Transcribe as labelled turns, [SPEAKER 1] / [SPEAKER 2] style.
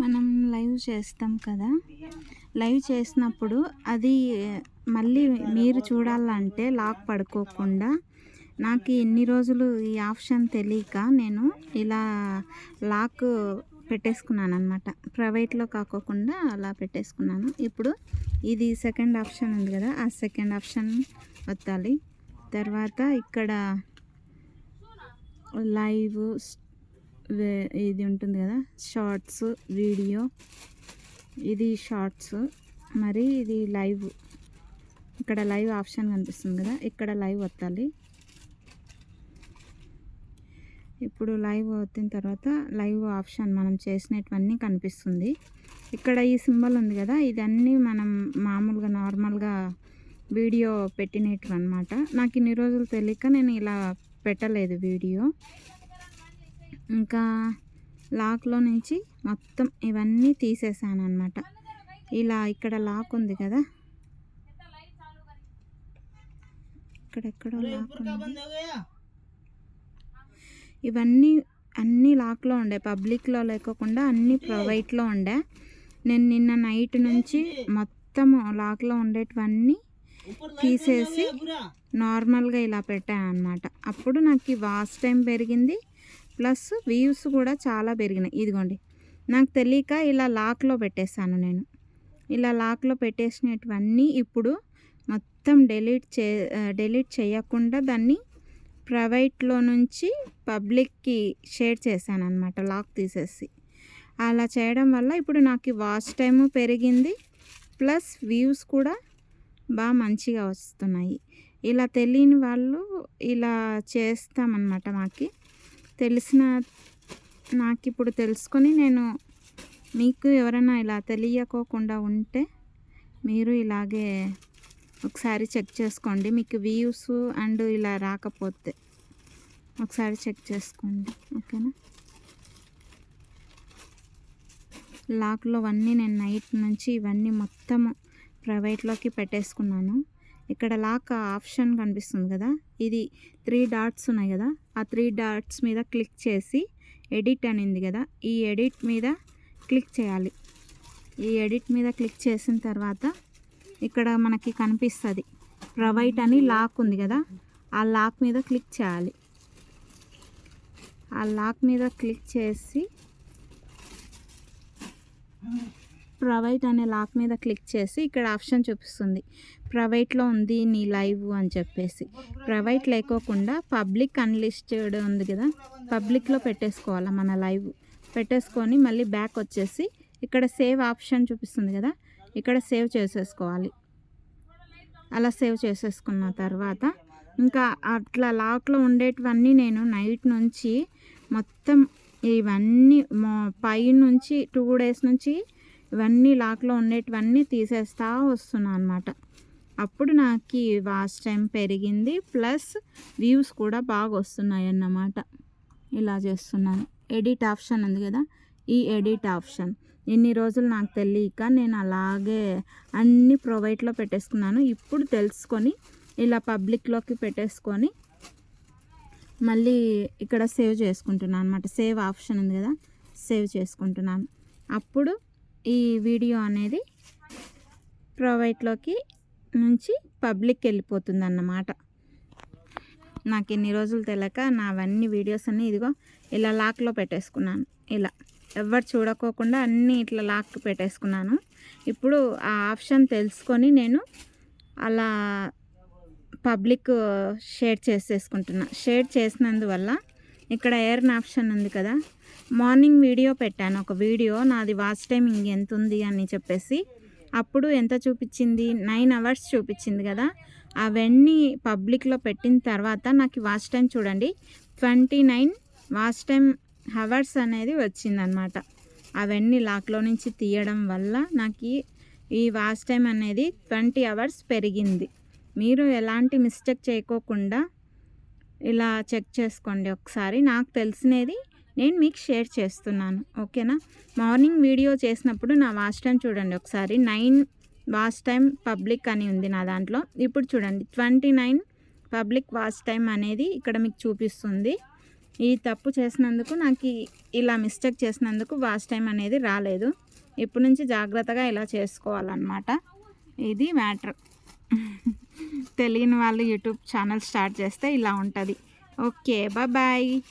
[SPEAKER 1] మనం లైవ్ చేస్తాం కదా, లైవ్ చేసినప్పుడు అది మళ్ళీ మీరు చూడాలంటే లాక్ పడుకోకుండా నాకు ఇన్ని రోజులు ఈ ఆప్షన్ తెలియక నేను ఇలా లాక్ పెట్టేసుకున్నాను అనమాట. ప్రైవేట్లో కాకోకుండా అలా పెట్టేసుకున్నాను. ఇప్పుడు ఇది సెకండ్ ఆప్షన్ ఉంది కదా, ఆ సెకండ్ ఆప్షన్ వత్తాలి. తర్వాత ఇక్కడ లైవ్ ఇది ఉంటుంది కదా, షార్ట్స్ వీడియో, ఇది షార్ట్స్, మరి ఇది లైవ్. ఇక్కడ లైవ్ ఆప్షన్ కనిపిస్తుంది కదా, ఇక్కడ లైవ్ వత్తాలి. ఇప్పుడు లైవ్ వచ్చిన తర్వాత లైవ్ ఆప్షన్ మనం చేసినటువన్నీ కనిపిస్తుంది. ఇక్కడ ఈ సింబల్ ఉంది కదా, ఇదన్నీ మనం మామూలుగా నార్మల్గా వీడియో పెట్టినట్టు అనమాట. నాకు ఇన్ని రోజులు తెలియక నేను ఇలా పెట్టలేదు వీడియో. ఇంకా లాక్లో నుంచి మొత్తం ఇవన్నీ తీసేసాను అనమాట. ఇలా ఇక్కడ లాక్ ఉంది కదా, ఇక్కడెక్కడో లాక్ ఉంది. ఇవన్నీ అన్నీ లాక్లో ఉండే, పబ్లిక్లో లేకోకుండా అన్నీ ప్రైవేట్లో ఉండే. నేను నిన్న నైట్ నుంచి మొత్తం లాక్లో ఉండేటివన్నీ తీసేసి నార్మల్గా ఇలా పెట్టాను అనమాట. అప్పుడు నాకు ఈ వాచ్ టైం పెరిగింది, ప్లస్ వ్యూస్ కూడా చాలా పెరిగినాయి. ఇదిగోండి, నాకు తెలియక ఇలా లాక్లో పెట్టేశాను నేను. ఇలా లాక్లో పెట్టేసినటువన్నీ ఇప్పుడు మొత్తం డిలీట్ చేయకుండా దాన్ని ప్రైవేట్లో నుంచి పబ్లిక్కి షేర్ చేశాను అనమాట, లాక్ తీసేసి. అలా చేయడం వల్ల ఇప్పుడు నాకు వాచ్ టైము పెరిగింది, ప్లస్ వ్యూస్ కూడా బాగా మంచిగా వస్తున్నాయి. ఇలా తెలియని వాళ్ళు ఇలా చేస్తామన్నమాట. నాకు ఇప్పుడు తెలుసుకొని నేను మీకు ఎవరైనా ఇలా తెలియకోకుండా ఉంటే మీరు ఇలాగే ఒకసారి చెక్ చేసుకోండి. మీకు వ్యూస్ అండ్ ఇలా రాకపోతే ఒకసారి చెక్ చేసుకోండి, ఓకేనా. లాక్లో అన్నీ నేను నైట్ నుంచి ఇవన్నీ మొత్తము ప్రైవేట్లోకి పెట్టేసుకున్నాను. ఇక్కడ లాక్ ఆప్షన్ కనిపిస్తుంది కదా, ఇది 3 డాట్స్ ఉన్నాయి కదా, ఆ 3 డాట్స్ మీద క్లిక్ చేసి ఎడిట్ అనింది కదా, ఈ ఎడిట్ మీద క్లిక్ చేయాలి. ఈ ఎడిట్ మీద క్లిక్ చేసిన తర్వాత ఇక్కడ మనకి కనిపిస్తుంది ప్రైవేట్ అని లాక్ ఉంది కదా, ఆ లాక్ మీద క్లిక్ చేయాలి. ఆ లాక్ మీద క్లిక్ చేసి ప్రైవేట్ అనే లాక్ మీద క్లిక్ చేసి ఇక్కడ ఆప్షన్ చూపిస్తుంది ప్రైవేట్లో ఉంది నీ లైవ్ అని చెప్పేసి. ప్రైవేట్ లేకోకుండా పబ్లిక్ అన్లిస్టెడ్ ఉంది కదా, పబ్లిక్లో పెట్టేసుకోవాలి మన లైవ్. పెట్టేసుకొని మళ్ళీ బ్యాక్ వచ్చేసి ఇక్కడ సేవ్ ఆప్షన్ చూపిస్తుంది కదా, ఇక్కడ సేవ్ చేసేసుకోవాలి. అలా సేవ్ చేసేసుకున్న తర్వాత ఇంకా అట్లా లాక్లో ఉండేటివన్నీ నేను నైట్ నుంచి మొత్తం ఇవన్నీ పైనుంచి 2 days నుంచి ఇవన్నీ లాక్లో ఉండేటివన్నీ తీసేస్తూ వస్తున్నాను అనమాట. అప్పుడు నాకు వాచ్ టైం పెరిగింది, ప్లస్ వ్యూస్ కూడా బాగా వస్తున్నాయి అన్నమాట. ఇలా చేస్తున్నాను. ఎడిట్ ఆప్షన్ ఉంది కదా, ఈ ఎడిట్ ఆప్షన్ ఇన్ని రోజులు నాకు తెలియక నేను అలాగే అన్నీ ప్రైవేట్లో పెట్టేసుకున్నాను. ఇప్పుడు తెలుసుకొని ఇలా పబ్లిక్లోకి పెట్టేసుకొని మళ్ళీ ఇక్కడ సేవ్ చేసుకుంటున్నాను అనమాట. సేవ్ ఆప్షన్ ఉంది కదా, సేవ్ చేసుకుంటున్నాను. అప్పుడు ఈ వీడియో అనేది ప్రైవేట్లోకి నుంచి పబ్లిక్ వెళ్ళిపోతుంది అన్నమాట. నాకు ఇన్ని రోజులు తెలియక నావన్నీ వీడియోస్ అన్నీ ఇదిగో ఇలా లాక్లో పెట్టేసుకున్నాను. ఇలా ఎవరు చూడకోకుండా అన్నీ ఇట్లా లాక్ పెట్టేసుకున్నాను. ఇప్పుడు ఆ ఆప్షన్ తెలుసుకొని నేను అలా పబ్లిక్ షేర్ చేసేసుకుంటున్నా. షేర్ చేసినందువల్ల ఇక్కడ ఎర్న్ ఆప్షన్ ఉంది కదా, మార్నింగ్ వీడియో పెట్టాను, ఒక వీడియో నాది వాచ్ టైమింగ్ ఎంత ఉంది అని చెప్పేసి. అప్పుడు ఎంత చూపించింది, 9 hours చూపించింది కదా. అవన్నీ పబ్లిక్లో పెట్టిన తర్వాత నాకు వాచ్ టైం చూడండి 29 వాచ్ టైం అవర్స్ అనేది వచ్చిందనమాట. అవన్నీ లాక్లో నుంచి తీయడం వల్ల నాకు ఈ వాచ్ టైం అనేది 20 hours పెరిగింది. మీరు ఎలాంటి మిస్టేక్ చేయకోకుండా ఇలా చెక్ చేసుకోండి ఒకసారి. నాకు తెలిసినది నేను మీకు షేర్ చేస్తున్నాను, ఓకేనా. మార్నింగ్ వీడియో చేసినప్పుడు నా వాచ్ టైం చూడండి ఒకసారి, 9 వాచ్ టైం పబ్లిక్ అని ఉంది నా దాంట్లో. ఇప్పుడు చూడండి 29 పబ్లిక్ వాచ్ టైం అనేది ఇక్కడ మీకు చూపిస్తుంది. ఈ తప్పు చేసినందుకు నాకు ఇలా మిస్టేక్ చేసినందుకు వాచ్ టైం అనేది రాలేదు. ఇప్పటి నుంచి జాగ్రత్తగా ఇలా చేసుకోవాలన్నమాట. ఇది మ్యాటర్. తెలియని వాళ్ళు యూట్యూబ్ ఛానల్ స్టార్ట్ చేస్తే ఇలా ఉంటుంది. Okay, bye.